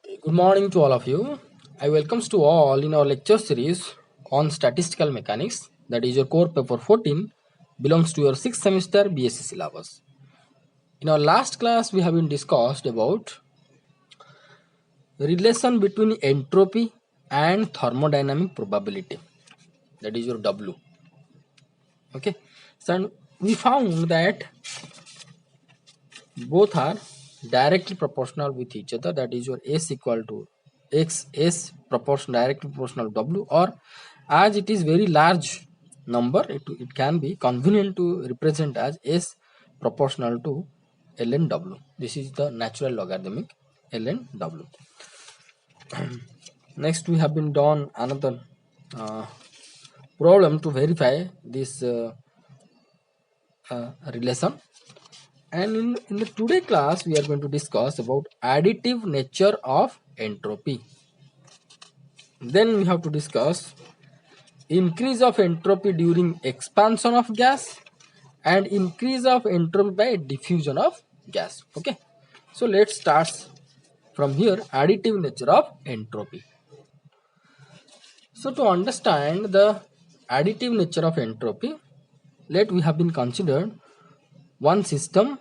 Good morning to all of you. I welcomes to all in our lecture series on statistical mechanics, that is your core paper 14, belongs to your 6th semester BSc syllabus. In our last class we have been discussed about relation between entropy and thermodynamic probability, that is your W. Okay, so we found that both are directly proportional with each other, that is your S equal to x s proportion directly proportional W, or as it is very large number, it can be convenient to represent as S proportional to ln W. This is the natural logarithmic ln W. Next we have been done another problem to verify this relation. And in the today class, we are going to discuss about additive nature of entropy. Then we have to discuss increase of entropy during expansion of gas and increase of entropy by diffusion of gas. Okay, so let's start from here. Additive nature of entropy. So to understand the additive nature of entropy, let we have been considered one system,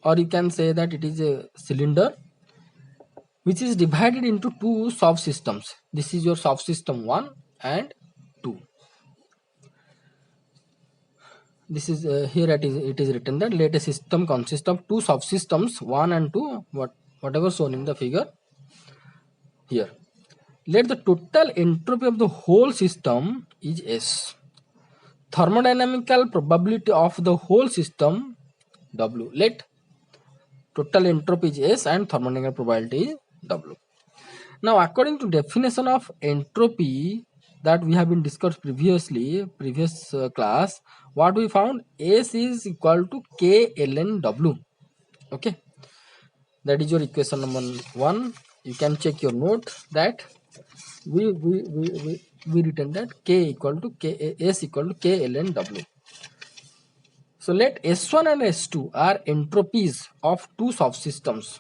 or you can say that it is a cylinder which is divided into two subsystems. This is your subsystem 1 and 2. This is here it is written that let a system consist of two subsystems 1 and 2, whatever shown in the figure here. Let the total entropy of the whole system is S. Thermodynamical probability of the whole system W. Let total entropy is S and thermodynamical probability is W. Now, according to definition of entropy that we have been discussed previous class, what we found, S is equal to K ln W. Okay, that is your equation number 1. You can check your note that we written that K equal to K, S equal to K ln W. So let S1 and S2 are entropies of two subsystems.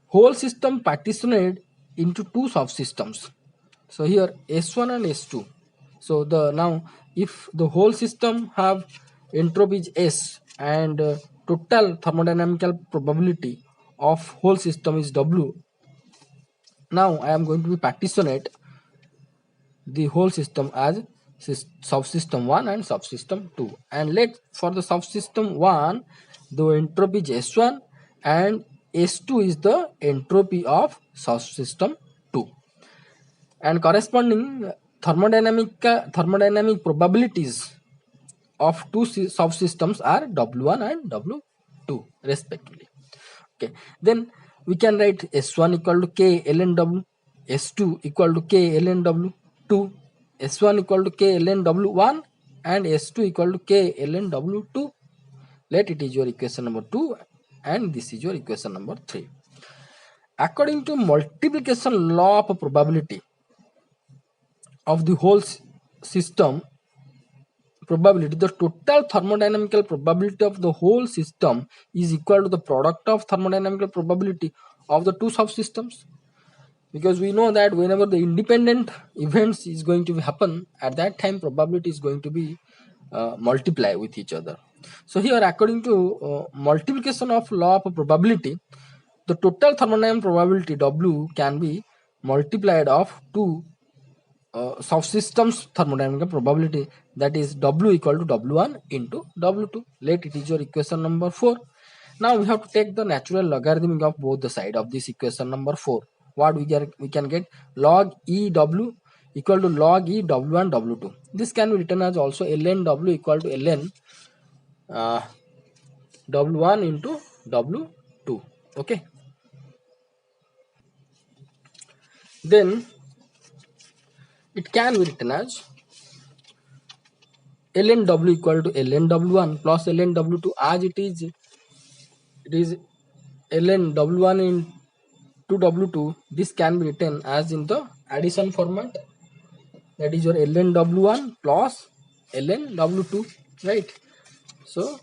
Whole system partitioned into two subsystems. So here S1 and S2. So now if the whole system have entropy is S and total thermodynamical probability of whole system is W. Now I am going to be partitionate the whole system as subsystem 1 and subsystem 2, and let for the subsystem 1 the entropy is S1 and S2 is the entropy of subsystem 2, and corresponding thermodynamic probabilities of two subsystems are W1 and W2 respectively. Okay, then we can write S1 equal to K ln W, S2 equal to K ln W2, S1 equal to K ln W1 and S2 equal to K ln W2. Let it is your equation number 2 and this is your equation number 3. According to multiplication law of probability of the whole system probability, the total thermodynamical probability of the whole system is equal to the product of thermodynamical probability of the two subsystems, because we know that whenever the independent events is going to happen, at that time probability is going to be multiply with each other. So here, according to multiplication of law of probability, the total thermodynamic probability W can be multiplied of two subsystems thermodynamical probability, that is W equal to W1 into W2. Let it is your equation number 4. Now we have to take the natural logarithm of both the side of this equation number 4. What we can get, log EW equal to log E W1 W2. This can be written as also ln W equal to ln W1 into W2. Okay, then it can be written as ln W equal to ln W1 plus ln W2, as it is ln W1 into W2. This can be written as in the addition format, that is your ln W1 plus ln W2, right? So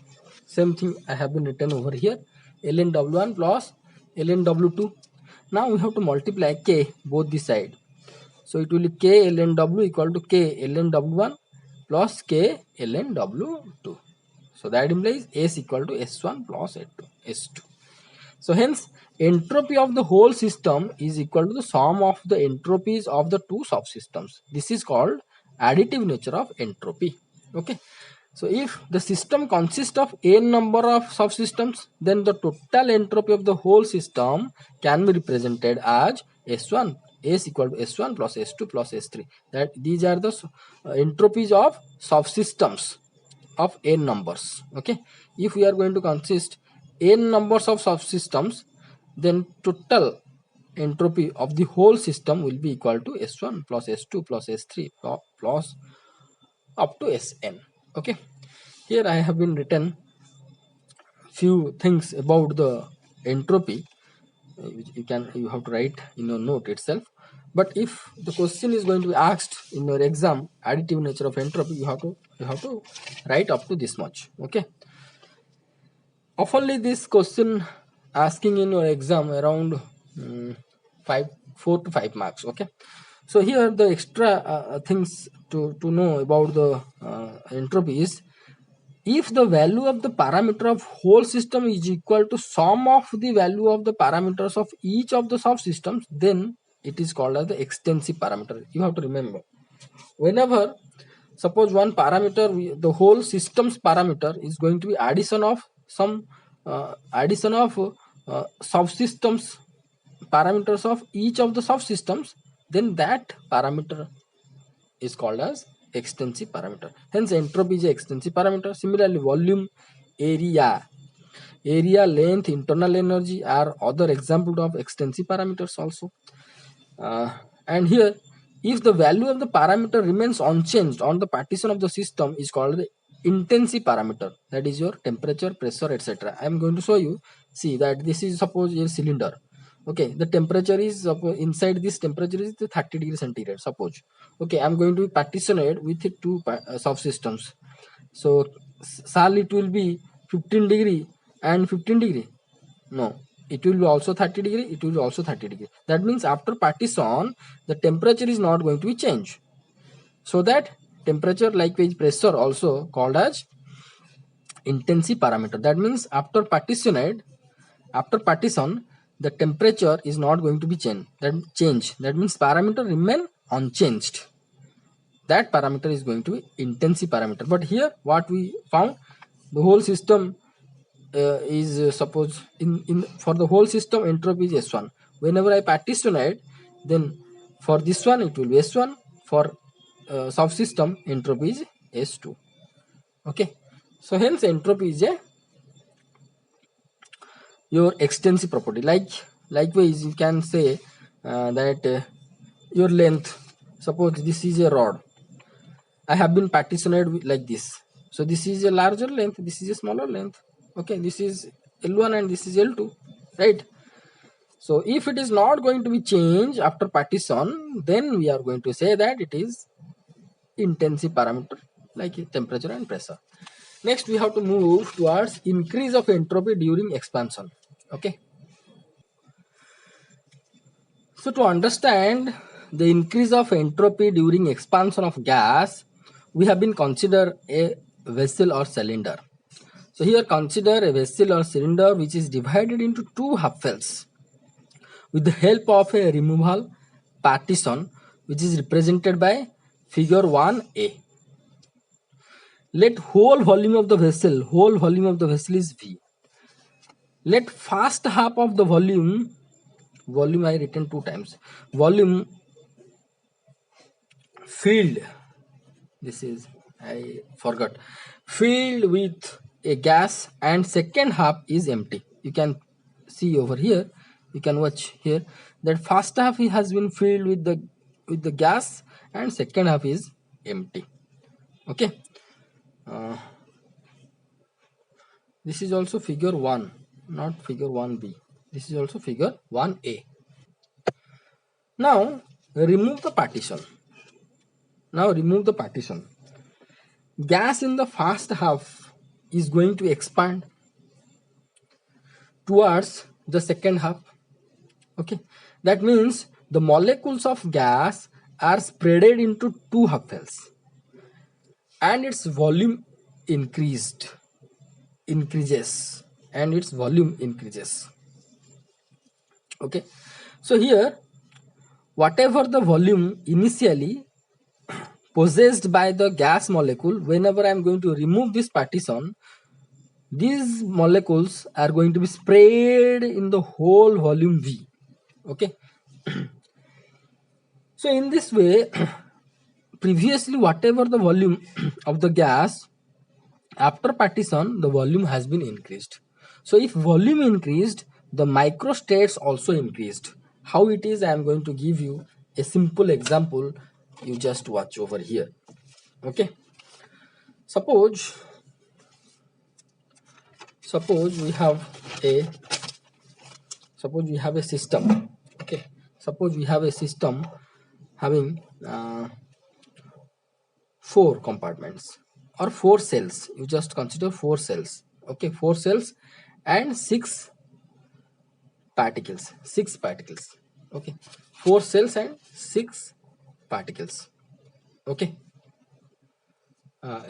same thing I have been written over here, ln W1 plus ln W2. Now we have to multiply K both the side. So it will be K ln W equal to K ln W1 plus K ln W2. So that implies S equal to S1 plus S2. So hence entropy of the whole system is equal to the sum of the entropies of the two subsystems. This is called additive nature of entropy. Okay. So if the system consists of n number of subsystems, then the total entropy of the whole system can be represented as S1, S equal to S1 plus S2 plus S3. That these are the entropies of subsystems of n numbers. Okay. If we are going to consist n numbers of subsystems, then total entropy of the whole system will be equal to S1 plus S2 plus S3 plus up to Sn. Okay. Here I have been written few things about the entropy, which you have to write in your note itself. But if the question is going to be asked in your exam, additive nature of entropy, you have to write up to this much. Okay. Oftenly this question asking in your exam around 4 to 5 marks. Okay. So here the extra things to know about the entropy is, if the value of the parameter of whole system is equal to sum of the value of the parameters of each of the subsystems, then it is called as the extensive parameter. You have to remember, whenever suppose one parameter, the whole system's parameter is going to be addition of some subsystems parameters of each of the subsystems, then that parameter is called as extensive parameter. Hence entropy is a extensive parameter. Similarly, volume, area, length, internal energy are other examples of extensive parameters also. And here, if the value of the parameter remains unchanged on the partition of the system, is called the intensive parameter. That is your temperature, pressure, etc. I am going to show you. See that this is suppose a cylinder. Okay, the temperature is inside this temperature is 30 degrees centigrade. Suppose. Okay, I am going to partition it with two subsystems. So shall it will be 15 degree and 15 degree? No, it will be also 30 degree, it will be also 30 degree. That means after partition, the temperature is not going to be changed. So that temperature, likewise pressure, also called as intensive parameter. That means after partition, the temperature is not going to be changed. That means parameter remain unchanged. That parameter is going to be intensive parameter. But here what we found, the whole system is suppose in for the whole system entropy is S1. Whenever I partition it, then for this one it will be S1, for subsystem entropy is S2. Okay, so hence entropy is a your extensive property. Likewise you can say that your length, suppose this is a rod, I have been partitioned like this. So this is a larger length, this is a smaller length. Okay, this is L1 and this is L2, right? So if it is not going to be changed after partition, then we are going to say that it is intensive parameter like temperature and pressure. Next we have to move towards increase of entropy during expansion. Okay. So to understand the increase of entropy during expansion of gas, we have been consider a vessel or cylinder. So here consider a vessel or cylinder which is divided into two half wells with the help of a removable partition, which is represented by figure 1a. Let whole volume of the vessel is V. Let first half of the volume I written two times, volume filled, this is I forgot, filled with a gas, and second half is empty. You can see over here, you can watch here that first half has been filled with the gas and second half is empty. Okay, this is also figure 1, not figure 1b. This is also figure 1a. Now remove the partition. Gas in the first half is going to expand towards the second half. Okay, that means the molecules of gas are spreaded into two half-cells and its volume increases and its volume increases. Okay, so here whatever the volume initially possessed by the gas molecule, whenever I am going to remove this partition, these molecules are going to be spread in the whole volume V. Okay, so in this way previously whatever the volume of the gas, after partition the volume has been increased. So if volume increased, the microstates also increased. How it is, I am going to give you a simple example. You just watch over here. Okay, suppose we have a system. Okay, suppose we have a system having 4 compartments or 4 cells. You just consider 4 cells. Okay, 4 cells and 6 particles. Okay, 4 cells and 6 particles. Okay,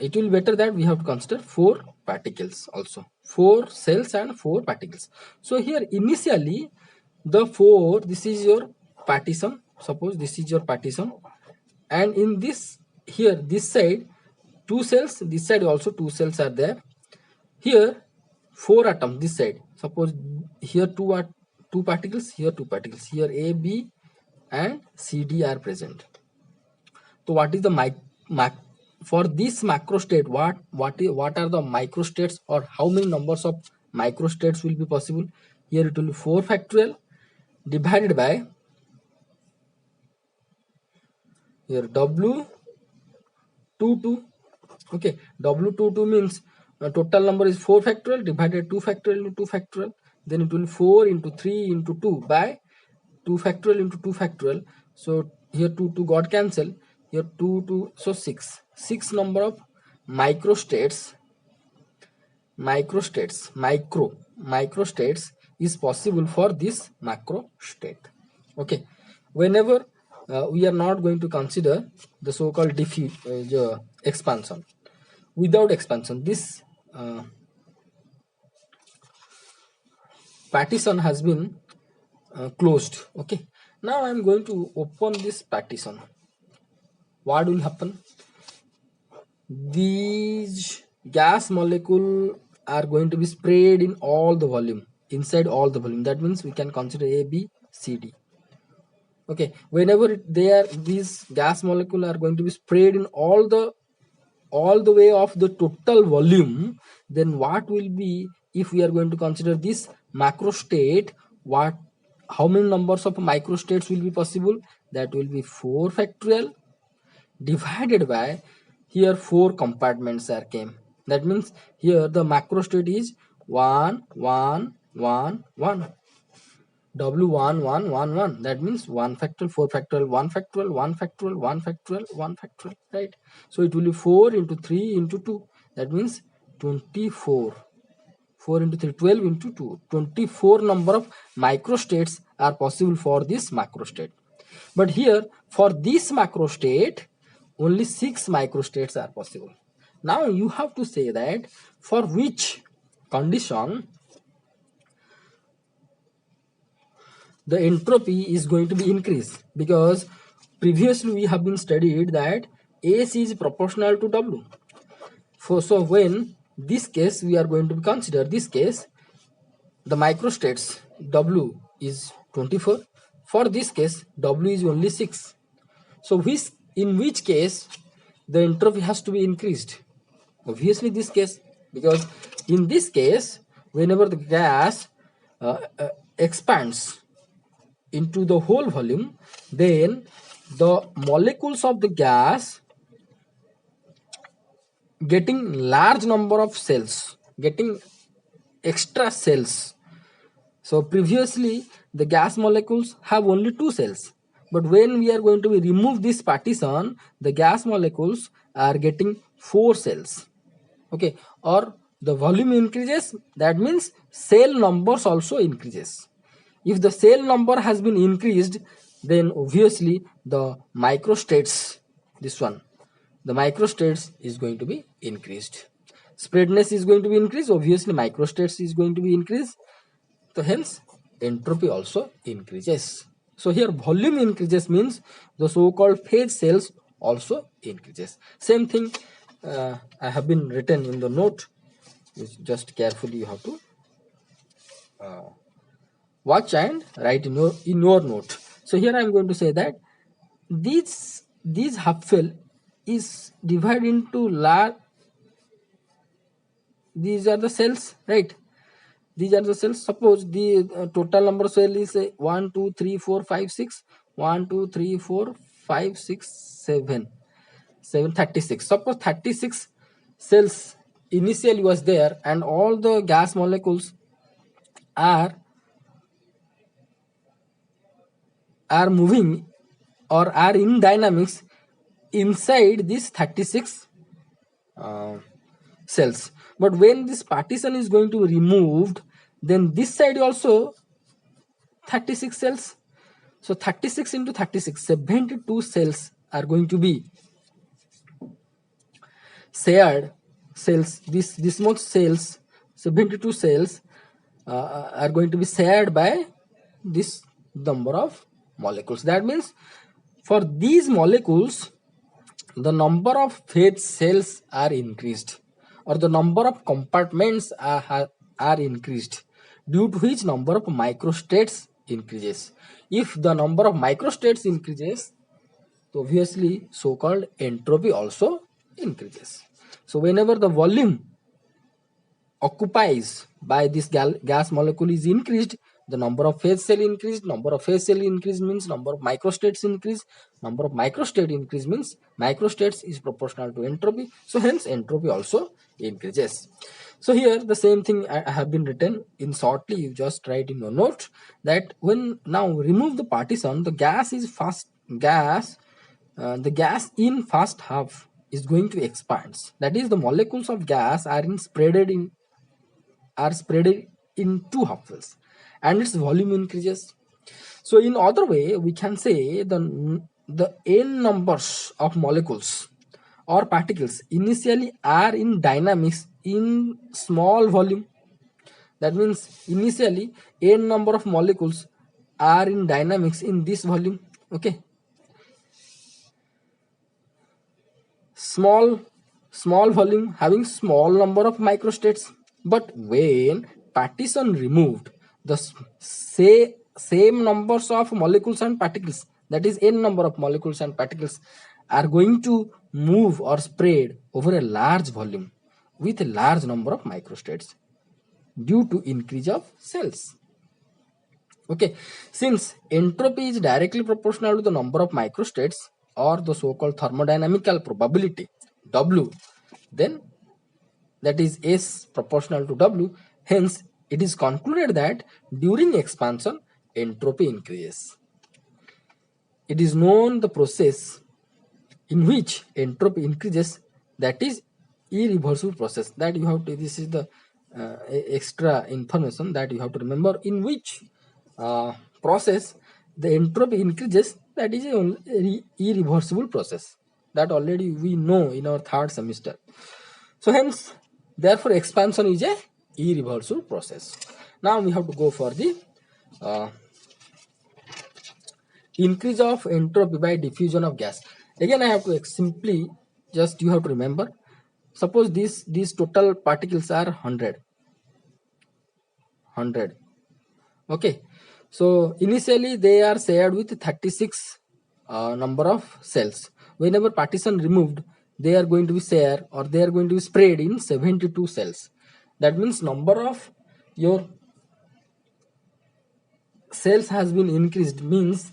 it will be better that we have to consider 4 particles also. 4 cells and 4 particles. So here initially the 4, this is your partition. Suppose this is your partition, and in this, here this side 2 cells, this side also 2 cells are there. Here 4 atoms this side. Suppose here 2 are 2 particles, here 2 particles, here A, B and C, D are present. So what is the for this macrostate, what are the microstates, or how many numbers of microstates will be possible? Here it will be 4 factorial divided by here W22. Okay, W22 means total number is 4 factorial divided 2 factorial into 2 factorial, then it will be 4 into 3 into 2 by 2 factorial into 2 factorial. So here 2 got cancelled, here 2, so 6 number of microstates is possible for this macrostate. Okay, whenever we are not going to consider the so-called expansion. Without expansion, this partition has been closed. Okay, now I am going to open this partition. What will happen? These gas molecule are going to be spread in all the volume, inside all the volume. That means we can consider A, B, C, D. Okay, whenever these gas molecule are going to be spread in all the way of the total volume, then what will be, if we are going to consider this macrostate, how many numbers of microstates will be possible? That will be 4 factorial divided by, here 4 compartments are came. That means here the macrostate is 1 1 1 1. W1111, that means 1 factorial, 4 factorial, 1 factorial, 1 factorial, 1 factorial, 1 factorial, right? So it will be 4 into 3 into 2, that means 24. 4 into 3, 12 into 2, 24 number of microstates are possible for this macrostate. But here for this macrostate only 6 microstates are possible. Now you have to say that for which condition the entropy is going to be increased, because previously we have been studied that AC is proportional to W. So when this case we are going to consider this case, the microstates W is 24. For this case W is only 6. So in which case the entropy has to be increased? Obviously this case, because in this case whenever the gas expands into the whole volume, then the molecules of the gas getting large number of cells, getting extra cells. So previously the gas molecules have only 2 cells, but when we are going to remove this partition, the gas molecules are getting 4 cells. Okay, or the volume increases, that means cell numbers also increases. If the cell number has been increased, then obviously the microstates, this one, the microstates is going to be increased. Spreadness is going to be increased, obviously microstates is going to be increased. So hence entropy also increases. So here volume increases means the so-called phase cells also increases. Same thing I have been written in the note, which just carefully you have to watch and write in your note. So here I am going to say that these Hupfel is divided into large. These are the cells, right? These are the cells. Suppose the total number of cell is 1 2 3 4 5 6 1 2 3 4 5 6 7 7 36. Suppose 36 cells initially was there and all the gas molecules are moving or are in dynamics inside these 36 uh, cells. But when this partition is going to be removed, then this side also 36 cells. So 36 into 36, 72 cells are going to be shared cells. This much cells, 72 cells are going to be shared by this number of molecules. That means for these molecules, the number of phase cells are increased, or the number of compartments are increased, due to which number of microstates increases. If the number of microstates increases, so obviously so-called entropy also increases. So whenever the volume occupies by this gas molecule is increased, the number of phase cell increased. Number of phase cell increase means number of microstates increase. Number of microstate increase means microstates is proportional to entropy. So hence entropy also increases. So here the same thing I have been written in shortly. You just write in your note that when now remove the partition, the gas is the gas in first half is going to expand. That is, the molecules of gas are spread in two half-fills and its volume increases. So in other way, we can say the n numbers of molecules or particles initially are in dynamics in small volume. That means initially n number of molecules are in dynamics in this volume. Okay, small volume having small number of microstates. But when partition removed, the same numbers of molecules and particles, that is n number of molecules and particles, are going to move or spread over a large volume with a large number of microstates due to increase of cells. Okay, since entropy is directly proportional to the number of microstates or the so-called thermodynamical probability W, then that is S proportional to W. Hence, it is concluded that during expansion, entropy increases. It is known the process in which entropy increases, that is irreversible process. That you have to, this is the extra information that you have to remember, in which process the entropy increases, that is a irreversible process. That already we know in our third semester. So hence, therefore expansion is a irreversible process. Now we have to go for the increase of entropy by diffusion of gas. Again I have to simply, just you have to remember, suppose these total particles are 100. Okay, so initially they are shared with 36 number of cells. Whenever partition removed, they are going to be shared or they are going to be spread in 72 cells. That means number of your cells has been increased, means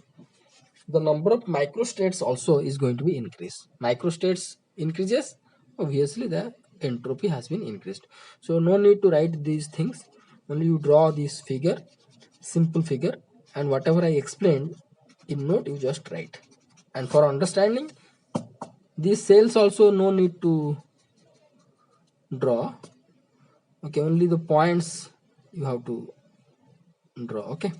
the number of microstates also is going to be increased. Microstates increases, obviously the entropy has been increased. So no need to write these things, only you draw this figure, simple figure, and whatever I explained in note you just write. And for understanding these cells also no need to draw. Okay, only the points you have to draw. Okay,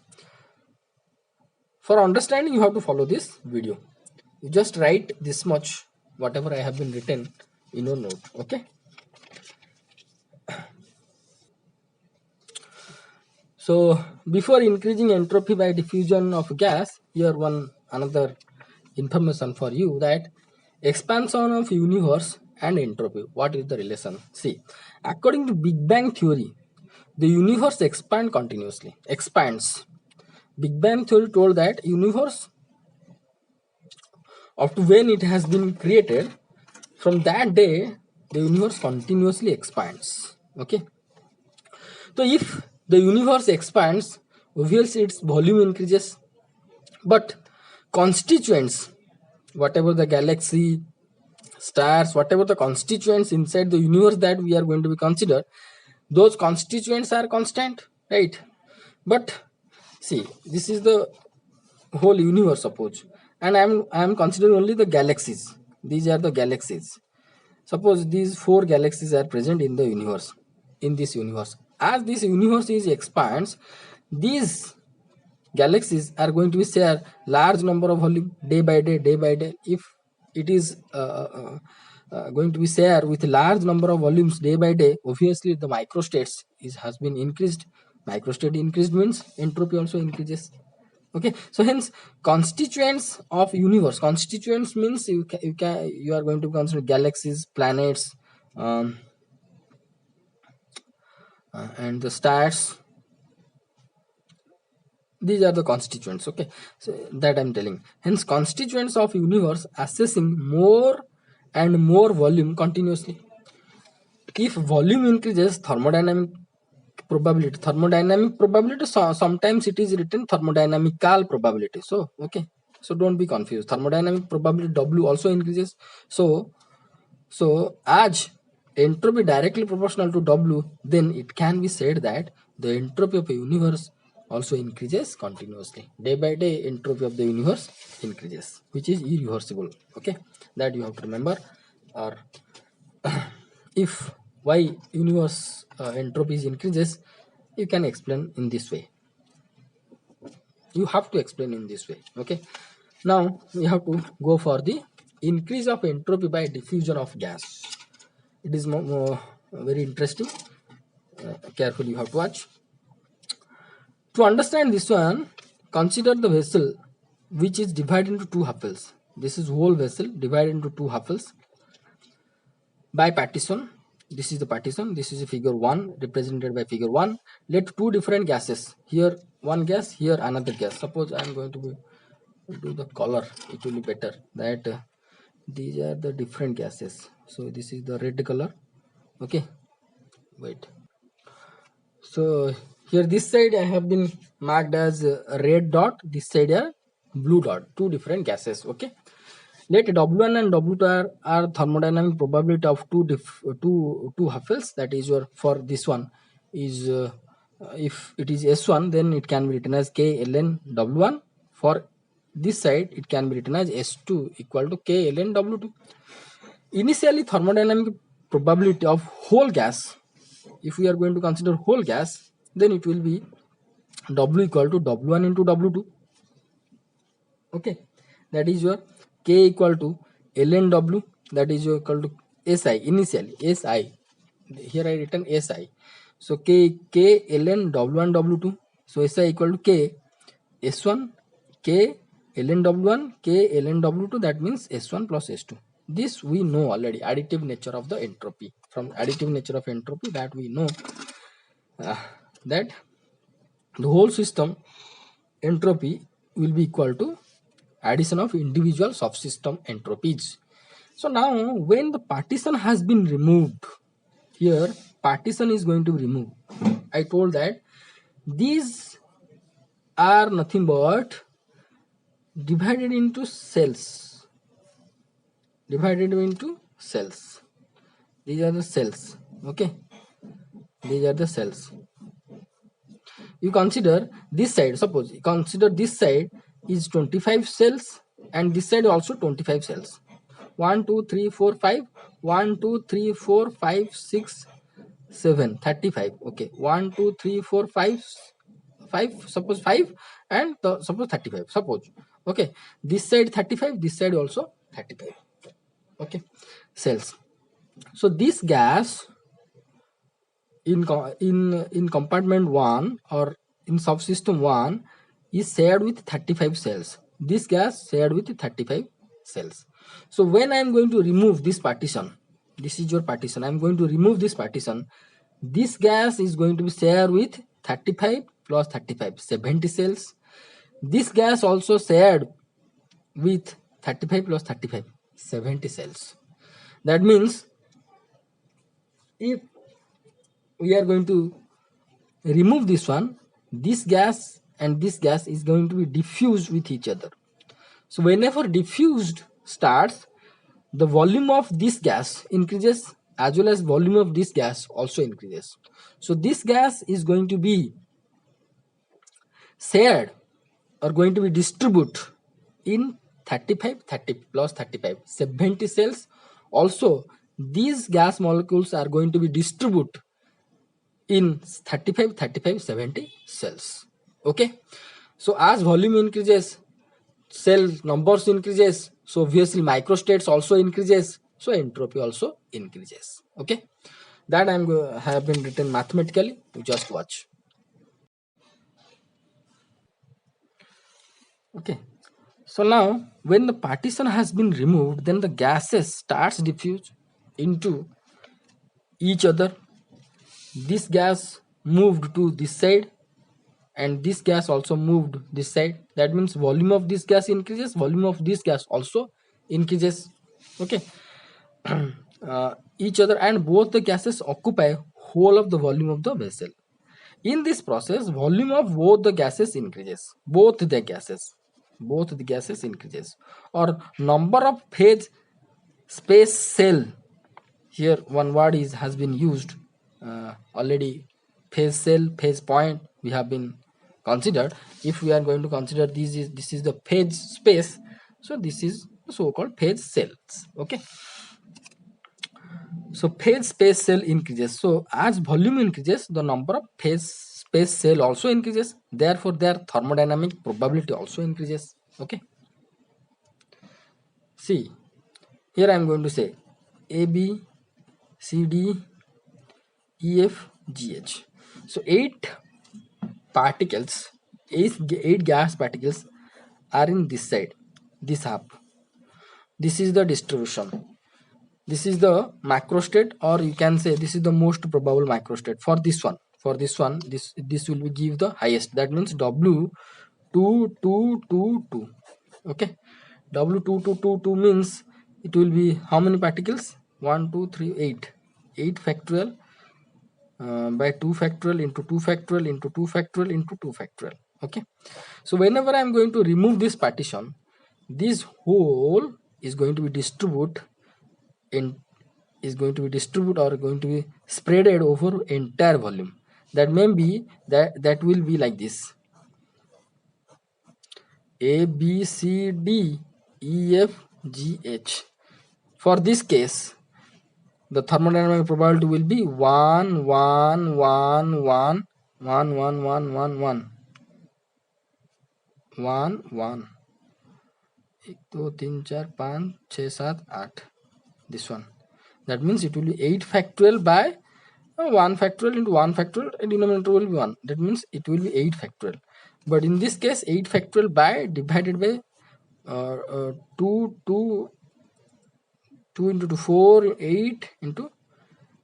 For understanding, you have to follow this video. You just write this much, whatever I have been written in your note. Okay. So before increasing entropy by diffusion of gas, here one another information for you, that expansion of universe and entropy. What is the relation? See, according to Big Bang theory, the universe expands. Big Bang theory told that universe, up to when it has been created, from that day the universe continuously expands. Okay. So if the universe expands, obviously its volume increases, but constituents, whatever the galaxy, stars, whatever the constituents inside the universe that we are going to be considered, those constituents are constant, right? But see, this is the whole universe, suppose, and I am considering only the galaxies. These are the galaxies. Suppose these four galaxies are present in the universe, in this universe. As this universe is expands, these galaxies are going to be share large number of volume day by day, day by day. If it is going to be share with large number of volumes day by day, obviously the microstates has been increased. Microstate increased means entropy also increases. Okay, so hence constituents of universe, constituents means you are going to consider galaxies, planets, um, and the stars. These are the constituents. Okay, so that I'm telling, hence constituents of universe accessing more and more volume continuously. If volume increases, thermodynamic probability, so sometimes it is written thermodynamical probability. So okay, so don't be confused. Thermodynamic probability W also increases. So as entropy directly proportional to W, then it can be said that the entropy of a universe also increases continuously. Day by day, entropy of the universe increases, which is irreversible. Okay, that you have to remember. Or if why universe entropy increases, you can explain in this way. You have to explain in this way. Okay, now we have to go for the increase of entropy by diffusion of gas. It is more very interesting. Carefully you have to watch. To understand this one, consider the vessel which is divided into two huffles. This is whole vessel divided into two huffles by partition. This is the partition. This is a figure 1 represented by figure 1. Let two different gases, here one gas, here another gas. Suppose I am going to do the color, it will be better, that these are the different gases. So this is the red color. Okay, wait. So here this side I have been marked as a red dot, this side a blue dot, two different gases. Okay, let W1 and W2 are thermodynamic probability of two huffles. That is your, for this one is if it is S1, then it can be written as K ln W1. For this side it can be written as S2 equal to K ln W2. Initially thermodynamic probability of whole gas, if we are going to consider whole gas, then it will be W equal to W1 into W2. Okay, that is your K equal to ln W, that is your equal to SI. Initially SI, here I written SI. So K ln W1 W2. So SI equal to K S1 K ln W1 K ln W2, that means S1 plus S2. This we know already, additive nature of the entropy. From additive nature of entropy, that we know that the whole system entropy will be equal to addition of individual subsystem entropies. So now when the partition has been removed, here partition is going to be removed. I told that these are nothing but divided into cells. Divided into cells. These are the cells. Okay, these are the cells. You consider this side, suppose you consider this side is 25 cells and this side also 25 cells. 1 2 3 4 5 1 2 3 4 5 6 7 35. Okay, 1 2 3 4 5 suppose 5 and suppose 35, suppose. Okay, this side 35, this side also 35. Okay, cells. So this gas in compartment 1 or in subsystem 1 is shared with 35 cells. This gas shared with 35 cells. So when I am going to remove this partition, this is your partition, I am going to remove this partition. This gas is going to be shared with 35 plus 35, 70 cells. This gas also shared with 35 plus 35, 70 cells. That means if we are going to remove this one, this gas and this gas is going to be diffused with each other. So whenever diffused starts, the volume of this gas increases as well as volume of this gas also increases. So this gas is going to be shared or going to be distributed in 35, 30 plus 35, 70 cells. Also these gas molecules are going to be distributed in 35, 35, 70 cells. Okay, so as volume increases, cell numbers increases, so obviously microstates also increases, so entropy also increases. Okay, that have been written mathematically. You just watch. Okay, so now when the partition has been removed, then the gases starts diffuse into each other. This gas moved to this side and this gas also moved this side. That means volume of this gas increases, volume of this gas also increases. Okay, each other, and both the gases occupy whole of the volume of the vessel. In this process, volume of both the gases increases. Both the gases increases, or number of phase space cell. Here one word has been used already. Phase cell, phase point we have been considered. If we are going to consider this is the phase space, so this is so called phase cells. Okay, so phase space cell increases. So as volume increases, the number of phase space cell also increases, therefore their thermodynamic probability also increases. Okay, see here I am going to say A, B, C, D, E, F, G, H. So 8 particles, 8 gas particles are in this side, this half. This is the distribution. This is the macrostate, or you can say this is the most probable macrostate for this one. For this one, this will be give the highest. That means W 2 2 2 2. Okay, W 2 2 2 2 means it will be how many particles? 1 2 3 8. 8 factorial by 2 factorial into 2 factorial into 2 factorial into 2 factorial. Okay, so whenever I am going to remove this partition, this whole is going to be distributed or going to be spreaded over entire volume. That may be that will be like this: A, B, C, D, E, F, G, H. For this case, the thermodynamic probability will be 1 1 1 1 1 1 1 1 1 1 1 1 2 3 4 5 6 7 8. This one. That means it will be 8 factorial by 1 factorial into 1 factorial, and denominator will be 1. That means it will be 8 factorial. But in this case, 8 factorial by divided by 2 into 2, 4, 8 into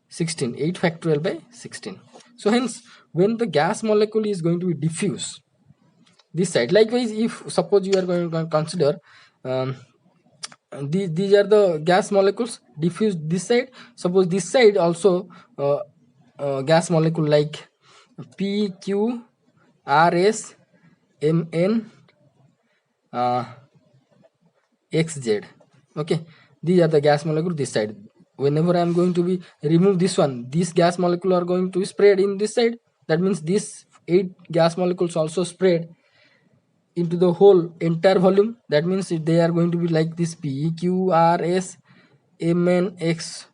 16. 8 factorial by 16. So hence, when the gas molecule is going to be diffuse, this side. Likewise, if suppose you are going to consider these are the gas molecules diffused this side. Suppose this side also gas molecule like P, Q, R, S, M, N, X, Z. Okay, these are the gas molecule this side. Whenever I am going to be remove this one, these gas molecule are going to spread in this side. That means these 8 gas molecules also spread into the whole entire volume. That means they are going to be like this: P, Q, R, S, M, N, X,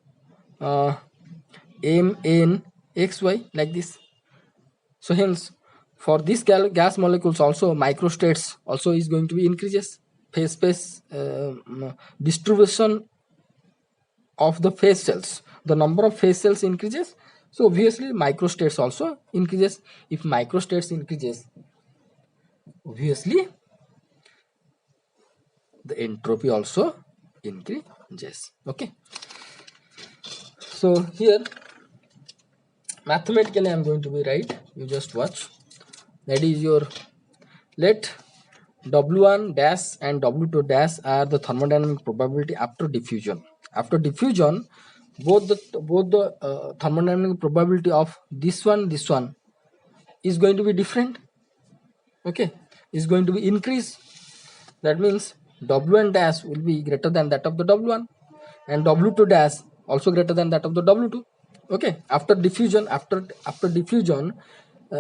M, N, X, Y, like this. So hence For this gas molecules also, microstates also is going to be increases. Phase space distribution of the phase cells, the number of phase cells increases, so obviously microstates also increases. If microstates increases, obviously the entropy also increases. Okay, so here mathematically I'm going to be right, you just watch. That is your, let W1 dash and W2 dash are the thermodynamic probability after diffusion. After diffusion, both the thermodynamic probability of this one is going to be different. Okay, is going to be increase. That means W1 dash will be greater than that of the W1, and W2 dash also greater than that of the W2. Okay, after diffusion, after diffusion,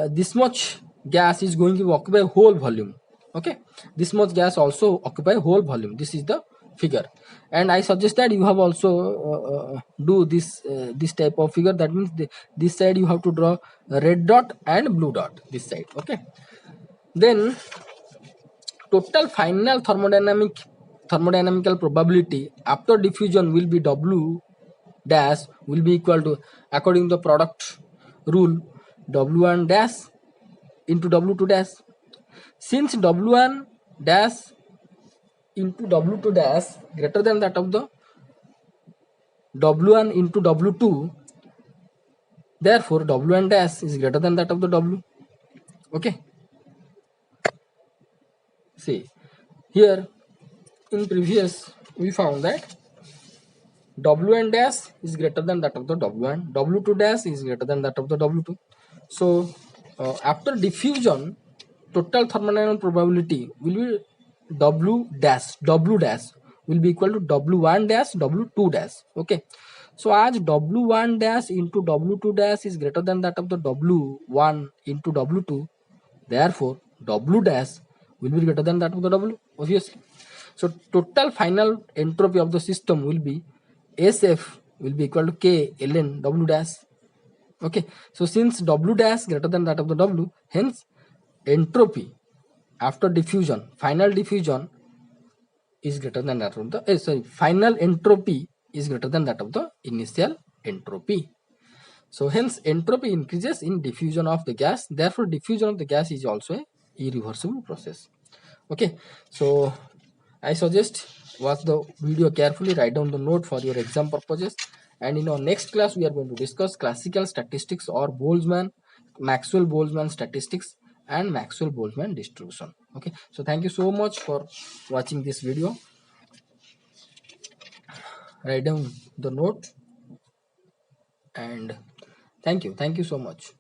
this much gas is going to occupy whole volume. Okay, this much gas also occupy whole volume. This is the figure, and I suggest that you have also do this type of figure. That means this side you have to draw a red dot and blue dot this side. Okay, then total final thermodynamical probability after diffusion will be W dash will be equal to, according to the product rule, W1 dash into W2 dash. Since W1 dash into W2 dash greater than that of the W1 into W2, therefore W1 dash is greater than that of the W. Okay, see here in previous we found that W1 dash is greater than that of the W1, W2 dash is greater than that of the W2. So after diffusion, total thermodynamic probability will be W dash will be equal to W1 dash W2 dash. Okay, so as W1 dash into W2 dash is greater than that of the W1 into W2, therefore W dash will be greater than that of the W, obviously. So total final entropy of the system will be SF will be equal to K ln W dash. Okay, so since W dash greater than that of the W, hence entropy after diffusion, final diffusion is greater than that of the final entropy is greater than that of the initial entropy. So hence entropy increases in diffusion of the gas, therefore diffusion of the gas is also a irreversible process. Okay, so I suggest watch the video carefully, write down the note for your exam purposes, and in our next class we are going to discuss classical statistics or Maxwell-Boltzmann statistics and Maxwell-Boltzmann distribution. Okay, so thank you so much for watching this video. Write down the note, and thank you so much.